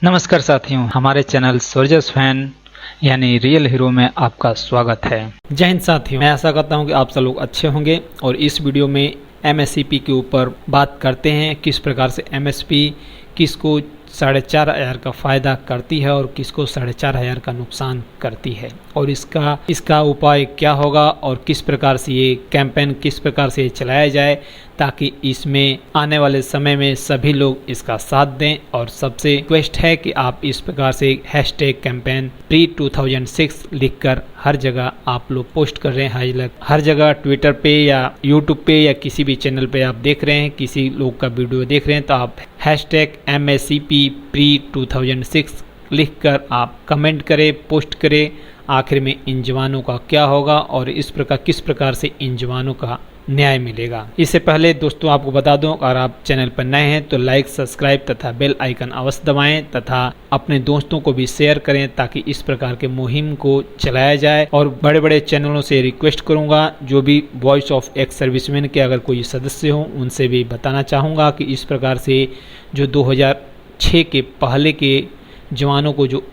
नमस्कार साथियों, हमारे चैनल सोल्जर्स फैन यानी रियल हीरो में आपका स्वागत है। जय हिंद साथियों, मैं आशा करता हूं कि आप सब लोग अच्छे होंगे और इस वीडियो में एमएसपी के ऊपर बात करते हैं। किस प्रकार से एमएसपी किसको 4,500 का फ़ायदा करती है और किसको 4,500 का नुकसान करती है और इसका उपाय क्या होगा और किस प्रकार से ये कैंपेन किस प्रकार से चलाया जाए ताकि इसमें आने वाले समय में सभी लोग इसका साथ दें। और सबसे रिक्वेस्ट है कि आप इस प्रकार से हैशटैग कैंपेन pre-2006 लिखकर हर जगह आप लोग पोस्ट कर रहे हैं। हर जगह ट्विटर पे या यूट्यूब पे या किसी भी चैनल पे आप देख रहे हैं, किसी लोग का वीडियो देख रहे हैं तो आप हैशटैग MSCP pre-2006 लिखकर आप कमेंट करें, पोस्ट करें। आखिर में इन जवानों का क्या होगा और किस प्रकार से इन जवानों का न्याय मिलेगा। इससे पहले दोस्तों आपको बता दूं, अगर आप चैनल पर नए हैं तो लाइक, सब्सक्राइब तथा बेल आइकन अवश्य दबाएं तथा अपने दोस्तों को भी शेयर करें ताकि इस प्रकार के मुहिम को चलाया जाए। और बड़े बड़े चैनलों से रिक्वेस्ट करूंगा, जो भी वॉइस ऑफ एक्स सर्विसमैन के अगर कोई सदस्य हो उनसे भी बताना चाहूँगा कि इस प्रकार से जो 2006 के पहले के जवानों को जो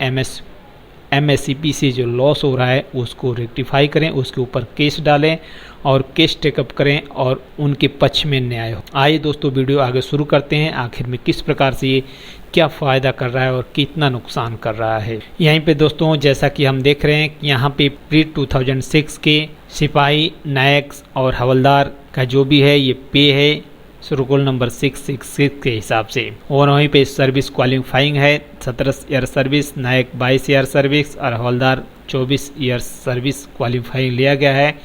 MSCP से जो लॉस हो रहा है उसको रेक्टिफाई करें, उसके ऊपर केस डालें और केस टेकअप करें और उनके पक्ष में न्याय हो। आइए दोस्तों वीडियो आगे शुरू करते हैं। आखिर में किस प्रकार से ये क्या फ़ायदा कर रहा है और कितना नुकसान कर रहा है। यहीं पे दोस्तों जैसा कि हम देख रहे हैं कि यहाँ पे pre-2006 के सिपाही, नायक और हवलदार का जो भी है ये पे है रोल नंबर 666 के हिसाब से। और वहीं पे सर्विस क्वालिफाइंग है 17 ईयर सर्विस, नायक 22 ईयर सर्विस और हवलदार 24 ईयर सर्विस क्वालिफाइंग लिया गया है।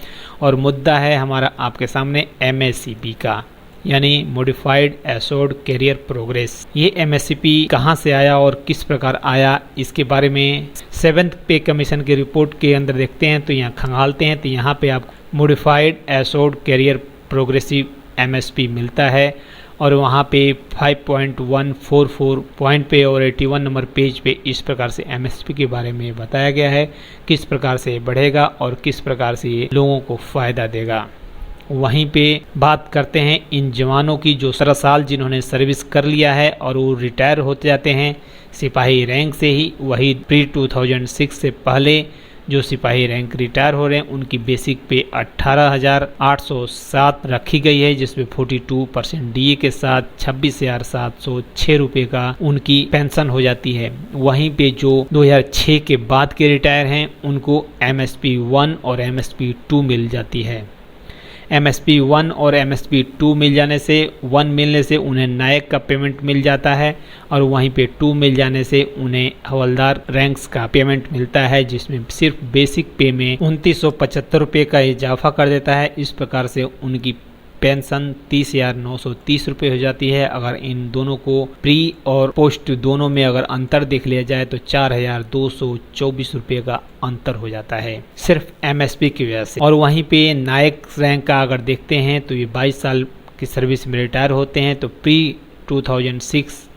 और मुद्दा है हमारा आपके सामने MSCP का, यानी मॉडिफाइड एशोर्ड कैरियर प्रोग्रेस। ये MSCP कहाँ से आया और किस प्रकार आया, इसके बारे में 7th पे कमीशन की रिपोर्ट के अंदर देखते हैं तो यहाँ खंगालते हैं तो यहाँ पे आप मॉडिफाइड एशोर्ड कैरियर प्रोग्रेसिव MSP मिलता है। और वहाँ पे 5.144 पॉइंट पे और 81 नंबर पेज पे इस प्रकार से MSP के बारे में बताया गया है, किस प्रकार से बढ़ेगा और किस प्रकार से ये लोगों को फ़ायदा देगा। वहीं पे बात करते हैं इन जवानों की जो 17 साल जिन्होंने सर्विस कर लिया है और वो रिटायर होते जाते हैं सिपाही रैंक से ही। वही pre-2006 से पहले जो सिपाही रैंक रिटायर हो रहे हैं उनकी बेसिक पे 18,807 रखी गई है, जिसमें 42% DA के साथ 26,706 रुपये का उनकी पेंशन हो जाती है। वहीं पे जो 2006 के बाद के रिटायर हैं उनको MSP 1 और MSP 2 मिल जाती है। MSP 1 और MSP 2 मिल जाने से 1 मिलने से उन्हें नायक का पेमेंट मिल जाता है और वहीं पे 2 मिल जाने से उन्हें हवलदार रैंक्स का पेमेंट मिलता है, जिसमें सिर्फ बेसिक पे में 2975 रुपये का इजाफा कर देता है। इस प्रकार से उनकी पेंशन 30,930 रुपये हो जाती है। अगर इन दोनों को प्री और पोस्ट दोनों में अगर अंतर देख लिया जाए तो 4,224 रुपये का अंतर हो जाता है सिर्फ MSP की वजह से। और वहीं पे नायक रैंक का अगर देखते हैं तो ये 22 साल की सर्विस में रिटायर होते हैं तो pre-2006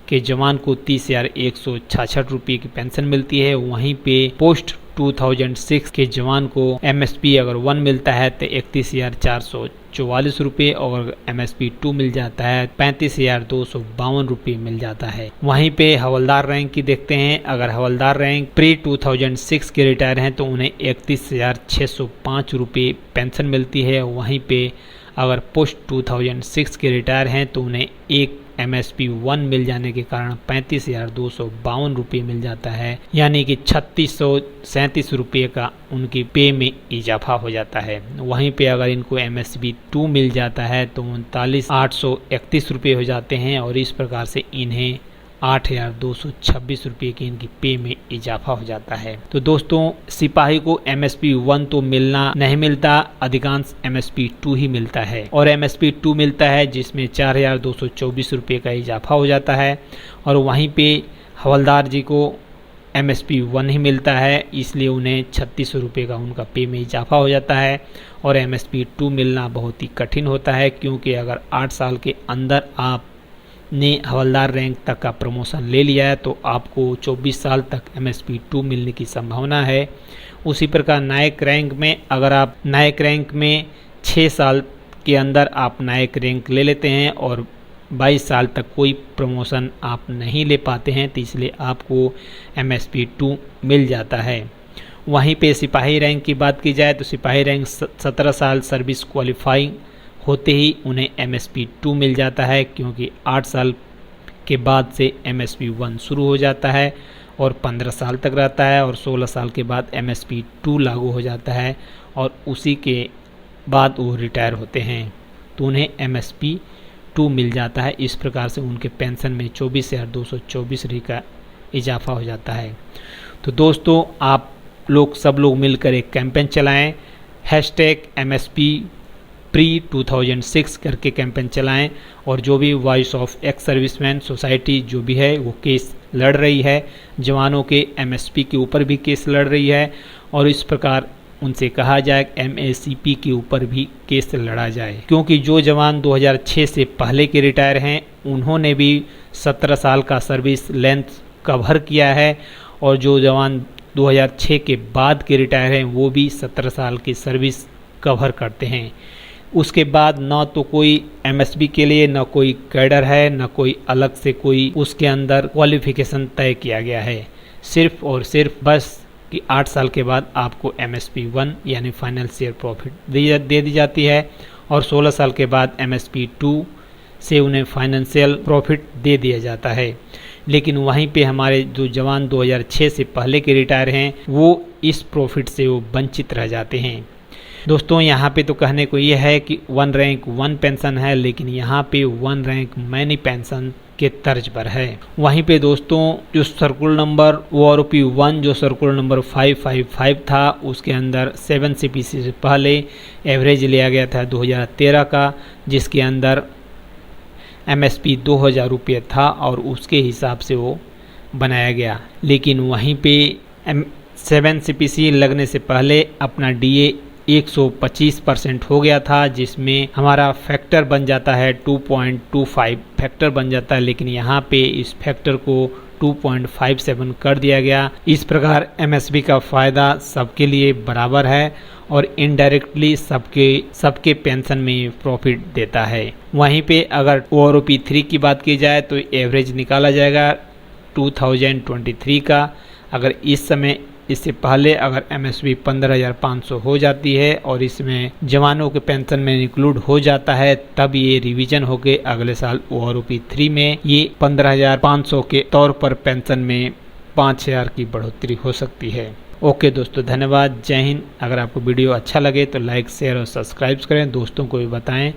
के जवान को 30,166 रुपये की पेंशन मिलती है। वहीं पे पोस्ट 2006 के जवान को MSP अगर 1 मिलता है तो 31,444 रुपये और MSP 2 मिल जाता है 35,252 रुपये मिल जाता है। वहीं पे हवलदार रैंक की देखते हैं, अगर हवलदार रैंक pre-2006 के रिटायर हैं तो उन्हें 31,605 रुपये पेंशन मिलती है। वहीं पे अगर पोस्ट 2006 के रिटायर हैं तो उन्हें एक MSP 1 मिल जाने के कारण 35,252 रुपये मिल जाता है, यानी कि 3,637 रुपये का उनकी पे में इजाफा हो जाता है। वहीं पे अगर इनको MSP 2 मिल जाता है तो 39,831 रुपये हो जाते हैं और इस प्रकार से इन्हें 8,226 रुपये की इनकी पे में इजाफा हो जाता है। तो दोस्तों सिपाही को MSP 1 तो मिलना नहीं मिलता, अधिकांश MSP 2 ही मिलता है और MSP 2 मिलता है जिसमें 4,224 रुपये का इजाफा हो जाता है। और वहीं पे हवलदार जी को MSP 1 ही मिलता है, इसलिए उन्हें 3600 रुपये का उनका पे में इजाफा हो जाता है। और MSP 2 मिलना बहुत ही कठिन होता है, क्योंकि अगर 8 साल के अंदर आप ने हवलदार रैंक तक का प्रमोशन ले लिया है तो आपको 24 साल तक MSP 2 मिलने की संभावना है। उसी प्रकार नायक रैंक में अगर आप नायक रैंक में 6 साल के अंदर आप नायक रैंक ले लेते हैं और 22 साल तक कोई प्रमोशन आप नहीं ले पाते हैं, तो इसलिए आपको MSP 2 मिल जाता है। वहीं पे सिपाही रैंक की बात की जाए तो सिपाही रैंक 17 साल सर्विस क्वालिफाइंग होते ही उन्हें MSP 2 मिल जाता है, क्योंकि 8 साल के बाद से MSP 1 शुरू हो जाता है और 15 साल तक रहता है, और 16 साल के बाद MSP 2 लागू हो जाता है और उसी के बाद वो रिटायर होते हैं, तो उन्हें MSP 2 मिल जाता है। इस प्रकार से उनके पेंशन में 24,224 का इजाफा हो जाता है। तो दोस्तों, आप लोग सब लोग मिलकर एक कैंपेन चलाएं, #MSP प्री 2006 करके कैंपेन चलाएं, और जो भी voice of ex serviceman society जो भी है वो केस लड़ रही है, जवानों के MSP के ऊपर भी केस लड़ रही है, और इस प्रकार उनसे कहा जाए MACP के ऊपर भी केस लड़ा जाए, क्योंकि जो जवान 2006 से पहले के रिटायर हैं उन्होंने भी 17 साल का सर्विस लेंथ कवर किया है, और जो जवान 2006 के बाद के रिटायर हैं वो भी 17 साल की सर्विस कवर करते हैं। उसके बाद ना तो कोई MSP के लिए ना कोई कैडर है, ना कोई अलग से कोई उसके अंदर क्वालिफिकेशन तय किया गया है। सिर्फ और सिर्फ बस कि 8 साल के बाद आपको MSP 1 यानी फाइनेंशियल प्रॉफिट दे दी जाती है, और 16 साल के बाद MSP 2 से उन्हें फाइनेंशियल प्रॉफिट दे दिया जाता है। लेकिन वहीं पे हमारे जो जवान 2006 से पहले के रिटायर हैं वो इस प्रॉफिट से वो वंचित रह जाते हैं। दोस्तों, यहाँ पे तो कहने को ये है कि 1 रैंक 1 पेंशन है, लेकिन यहाँ पे 1 रैंक मैनी पेंशन के तर्ज पर है। वहीं पे दोस्तों, जो सर्कुलर नंबर ORP 1 जो सर्कुलर नंबर 555 था, उसके अंदर 7 CPC से पहले एवरेज लिया गया था 2013 का, जिसके अंदर MSP 2000 रुपये था और उसके हिसाब से वो बनाया गया। लेकिन वहीं पे 7 CPC लगने से पहले अपना DA 125% हो गया था, जिसमें हमारा फैक्टर बन जाता है 2.25 फैक्टर बन जाता है, लेकिन यहाँ पे इस फैक्टर को 2.57 कर दिया गया। इस प्रकार MSP का फ़ायदा सबके लिए बराबर है और इनडायरेक्टली सबके पेंशन में प्रॉफिट देता है। वहीं पे अगर ORP 3 की बात की जाए तो एवरेज निकाला जाएगा 2023 का। अगर इस समय इससे पहले अगर MSP 15,500 हो जाती है और इसमें जवानों के पेंशन में इंक्लूड हो जाता है, तब ये रिवीजन होके अगले साल ORP 3 में ये 15,500 के तौर पर पेंशन में 5,000 की बढ़ोतरी हो सकती है। ओके दोस्तों, धन्यवाद, जय हिंद। अगर आपको वीडियो अच्छा लगे तो लाइक, शेयर और सब्सक्राइब करें। दोस्तों को भी बताएं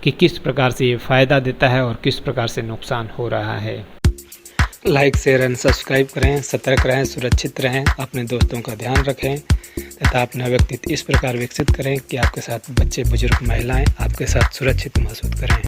कि किस प्रकार से ये फ़ायदा देता है और किस प्रकार से नुकसान हो रहा है। लाइक, शेयर एंड सब्सक्राइब करें। सतर्क रहें, सुरक्षित रहें, अपने दोस्तों का ध्यान रखें तथा अपना व्यक्तित्व इस प्रकार विकसित करें कि आपके साथ बच्चे, बुजुर्ग, महिलाएं आपके साथ सुरक्षित महसूस करें।